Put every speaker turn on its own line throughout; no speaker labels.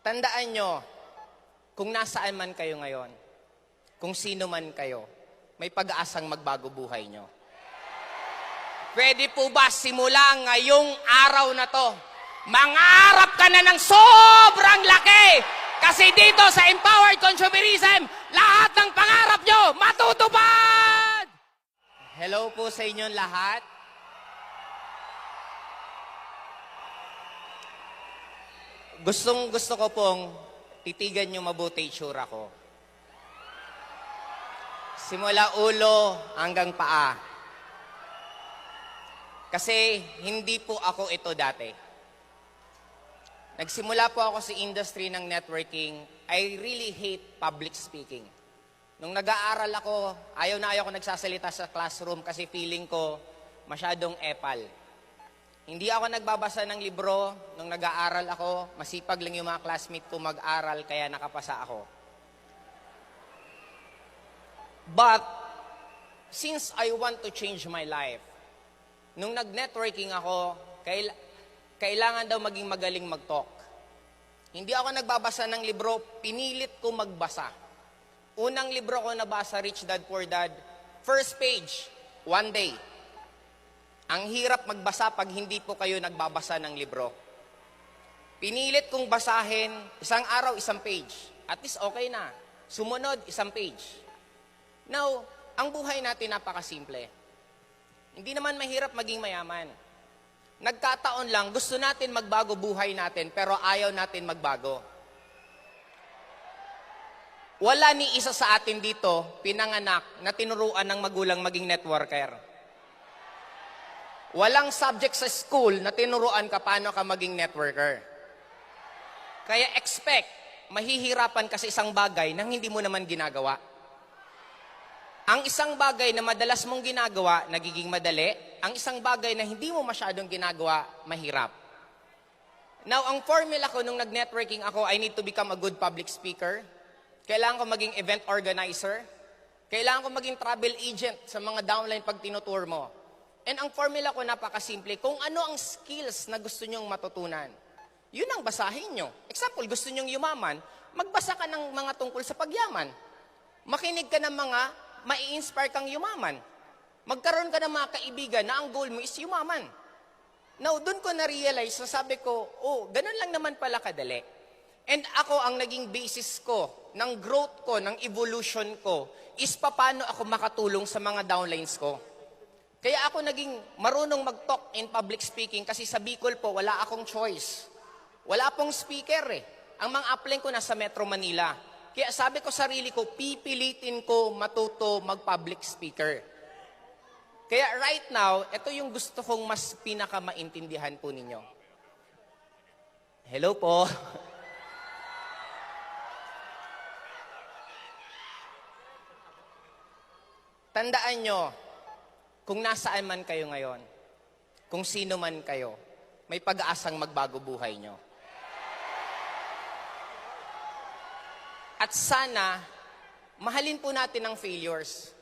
Tandaan nyo, kung nasaan man kayo ngayon, kung sino man kayo, may pag-asang magbago buhay nyo. Pwede po ba simula ngayong araw na to, mangarap ka na ng sobrang laki? Kasi dito sa Empowered Consumerism, lahat ng pangarap nyo matutupad! Hello po sa inyong lahat. Gusto ko pong titigan nyo mabuti itsura ko. Simula ulo hanggang paa. Kasi hindi po ako ito dati. Nagsimula po ako sa industry ng networking. I really hate public speaking. Nung nag-aaral ako, ayaw ko nagsasalita sa classroom kasi feeling ko masyadong epal. Hindi ako nagbabasa ng libro. Nung nag-aaral ako, masipag lang yung mga classmate ko mag-aral kaya nakapasa ako. But, since I want to change my life, nung nag-networking ako, kailangan daw maging magaling mag-talk. Hindi ako nagbabasa ng libro, pinilit ko magbasa. Unang libro ko nabasa, Rich Dad, Poor Dad, first page, one day. Ang hirap magbasa pag hindi po kayo nagbabasa ng libro. Pinilit kong basahin, isang araw, isang page. At least okay na. Sumunod, isang page. Now, ang buhay natin napakasimple. Hindi naman mahirap maging mayaman. Nagkataon lang, gusto natin magbago buhay natin, pero ayaw natin magbago. Wala ni isa sa atin dito, pinanganak, na tinuruan ng magulang maging networker. Walang subject sa school na tinuruan ka paano ka maging networker. Kaya expect, mahihirapan ka sa isang bagay nang hindi mo naman ginagawa. Ang isang bagay na madalas mong ginagawa, nagiging madali. Ang isang bagay na hindi mo masyadong ginagawa, mahirap. Now, ang formula ko nung nag-networking ako, I need to become a good public speaker. Kailangan ko maging event organizer. Kailangan ko maging travel agent sa mga downline pag tinutour mo. And ang formula ko napakasimple. Kung ano ang skills na gusto nyong matutunan, yun ang basahin nyo. Example, gusto nyong yumaman, magbasa ka ng mga tungkol sa pagyaman. Makinig ka ng mga mai-inspire kang yumaman. Magkaroon ka ng mga kaibigan na ang goal mo is yumaman. Now, doon ko na-realize, sabi ko, ganun lang naman pala kadali. And ako, ang naging basis ko, ng growth ko, ng evolution ko, is paano ako makatulong sa mga downlines ko. Kaya ako naging marunong mag-talk in public speaking kasi sa Bicol po, wala akong choice. Wala pong speaker eh. Ang mga upline ko nasa Metro Manila. Kaya sabi ko sarili ko, pipilitin ko matuto mag-public speaker. Kaya right now, ito yung gusto kong mas pinaka-maintindihan po ninyo. Hello po. Tandaan nyo, kung nasaan man kayo ngayon, kung sino man kayo, may pag-aasang magbago buhay nyo. At sana, mahalin po natin ang failures.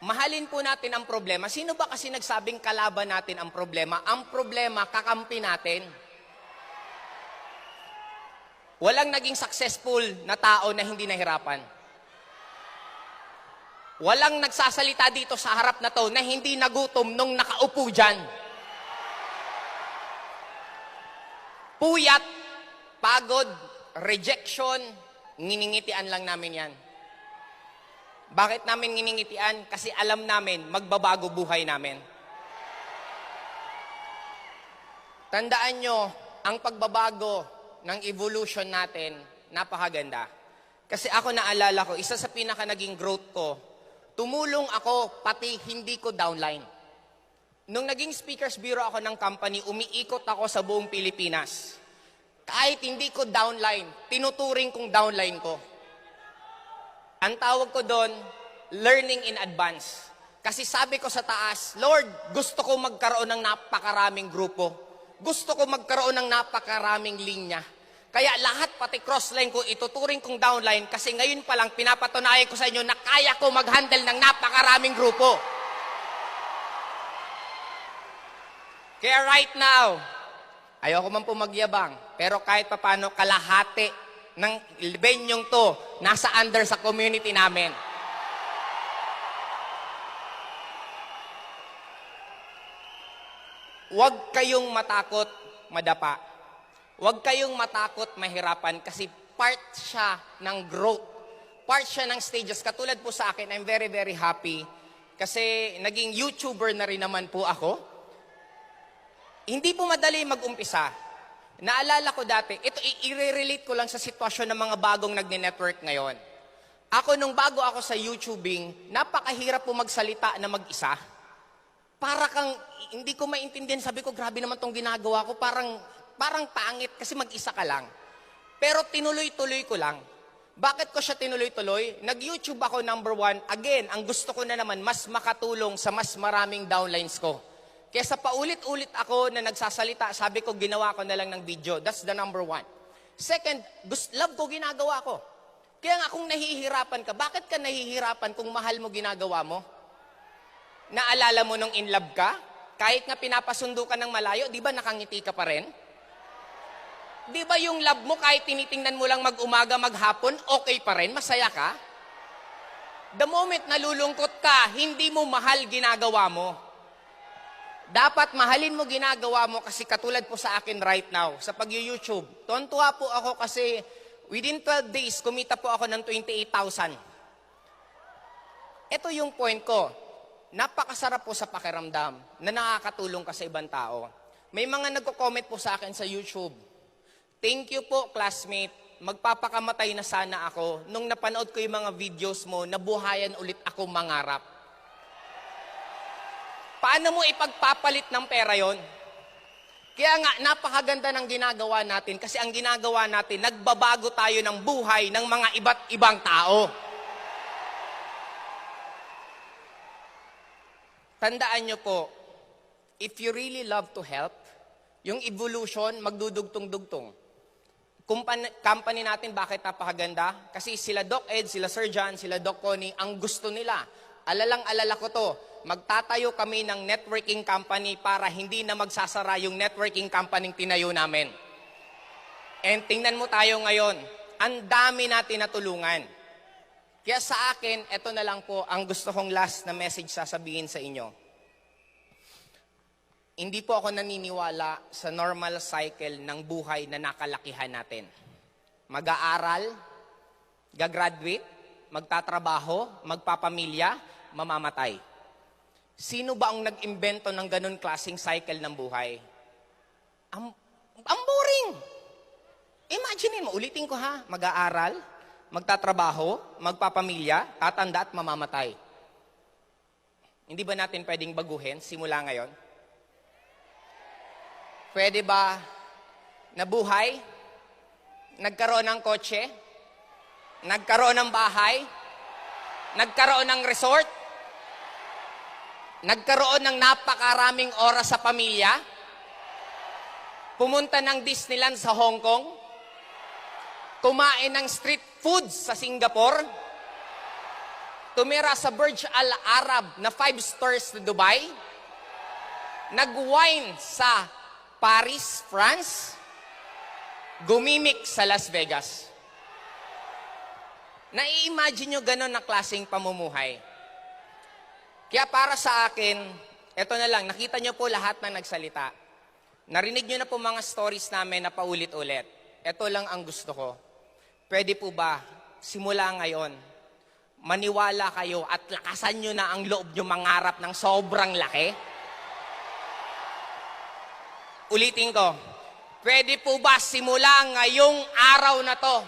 Mahalin po natin ang problema. Sino ba kasi nagsabing kalaban natin ang problema? Ang problema, kakampi natin. Walang naging successful na tao na hindi nahirapan. Walang nagsasalita dito sa harap na to na hindi nagutom nung nakaupo dyan. Puyat, pagod, rejection, nginingitian lang namin yan. Bakit namin nginingitian? Kasi alam namin, magbabago buhay namin. Tandaan nyo, ang pagbabago ng evolution natin, napakaganda. Kasi ako naalala ko, isa sa pinaka naging growth ko, tumulong ako, pati hindi ko downline. Nung naging speakers bureau ako ng company, umiikot ako sa buong Pilipinas. Kahit hindi ko downline, tinuturing kong downline ko. Ang tawag ko doon, learning in advance. Kasi sabi ko sa taas, Lord, gusto ko magkaroon ng napakaraming grupo. Gusto ko magkaroon ng napakaraming linya. Kaya lahat, pati crossline ko, ituturing kong downline kasi ngayon pa lang pinapatunayan ko sa inyo na kaya ko mag-handle ng napakaraming grupo. Kaya right now, Ayoko man po magyabang, pero kahit papano kalahati ng venyong to nasa under sa community namin. Huwag kayong matakot madapa. Huwag kayong matakot mahirapan kasi part siya ng growth. Part siya ng stages. Katulad po sa akin, I'm very, very happy kasi naging YouTuber na rin naman po ako. Hindi po madali mag-umpisa. Naalala ko dati, ito i-relate ko lang sa sitwasyon ng mga bagong nagne-network ngayon. Ako, nung bago ako sa YouTubing, napakahirap po magsalita na mag-isa. Para kang, hindi ko maintindihan, sabi ko, grabe naman tong ginagawa ko, parang pangit kasi mag-isa ka lang. Pero tinuloy-tuloy ko lang. Bakit ko siya tinuloy-tuloy? Nag-YouTube ako number 1. Again, ang gusto ko na naman, mas makatulong sa mas maraming downlines ko. Kesa paulit-ulit ako na nagsasalita, sabi ko, ginawa ko na lang ng video. That's the number 1. Second, love ko ginagawa ko. Kaya nga kung nahihirapan ka, bakit ka nahihirapan kung mahal mo ginagawa mo? Naalala mo nung in love ka? Kahit nga pinapasundo ka ng malayo, di ba nakangiti ka pa rin? Di ba yung love mo kahit tinitingnan mo lang mag-umaga, maghapon, okay pa rin? Masaya ka? The moment nalulungkot ka, hindi mo mahal ginagawa mo. Dapat mahalin mo ginagawa mo kasi katulad po sa akin right now, sa pag-YouTube. Tuwan-tuwa po ako kasi within 12 days, kumita po ako ng 28,000. Ito yung point ko. Napakasarap po sa pakiramdam na nakakatulong ka sa ibang tao. May mga nagko-comment po sa akin sa YouTube. Thank you po, classmate. Magpapakamatay na sana ako nung napanood ko yung mga videos mo, nabuhayan ulit ako mangarap. Paano mo ipagpapalit ng pera yon? Kaya nga, napakaganda ng ginagawa natin kasi ang ginagawa natin, nagbabago tayo ng buhay ng mga iba't ibang tao. Tandaan nyo po, if you really love to help, yung evolution, magdudugtong-dugtong. Company natin, bakit napakaganda? Kasi sila Doc Ed, sila Sir John, sila Doc Connie, ang gusto nila, alalang-alala ko to, magtatayo kami ng networking company para hindi na magsasara yung networking company tinayo namin. And tingnan mo tayo ngayon, ang dami natin natulungan. Kaya sa akin, ito na lang po ang gusto kong last na message sasabihin sa inyo. Hindi po ako naniniwala sa normal cycle ng buhay na nakalakihan natin. Mag-aaral, gagraduate, magtatrabaho, magpapamilya, mamamatay. Sino ba ang nag-imbento ng ganun klaseng cycle ng buhay? Ang boring! Imagine mo, ulitin ko ha, mag-aaral, magtatrabaho, magpapamilya, tatanda at mamamatay. Hindi ba natin pwedeng baguhin simula ngayon? Pwede ba nabuhay, nagkaroon ng kotse, nagkaroon ng bahay, nagkaroon ng resort, nagkaroon ng napakaraming oras sa pamilya, pumunta ng Disneyland sa Hong Kong, kumain ng street foods sa Singapore, tumira sa Burj Al Arab na 5 stars sa Dubai, nag-wine sa Paris, France, gumimik sa Las Vegas. Nai-imagine nyo gano'n na klaseng pamumuhay. Kaya para sa akin, eto na lang, nakita nyo po lahat na nagsalita. Narinig nyo na po mga stories namin na paulit-ulit. Ito lang ang gusto ko. Pwede po ba, simula ngayon, maniwala kayo at lakasan nyo na ang loob nyo mangarap ng sobrang laki? Ulitin ko, pwede po ba simula ngayong araw na to,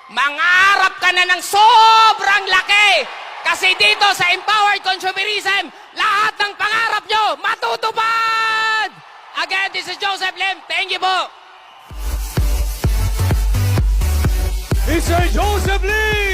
mangarap ka na ng sobrang laki? Kasi dito sa Empowered Consumerism, lahat ng pangarap nyo matutupad! Again, this is Joseph Lim. Thank you po!
Mr. Joseph Lee!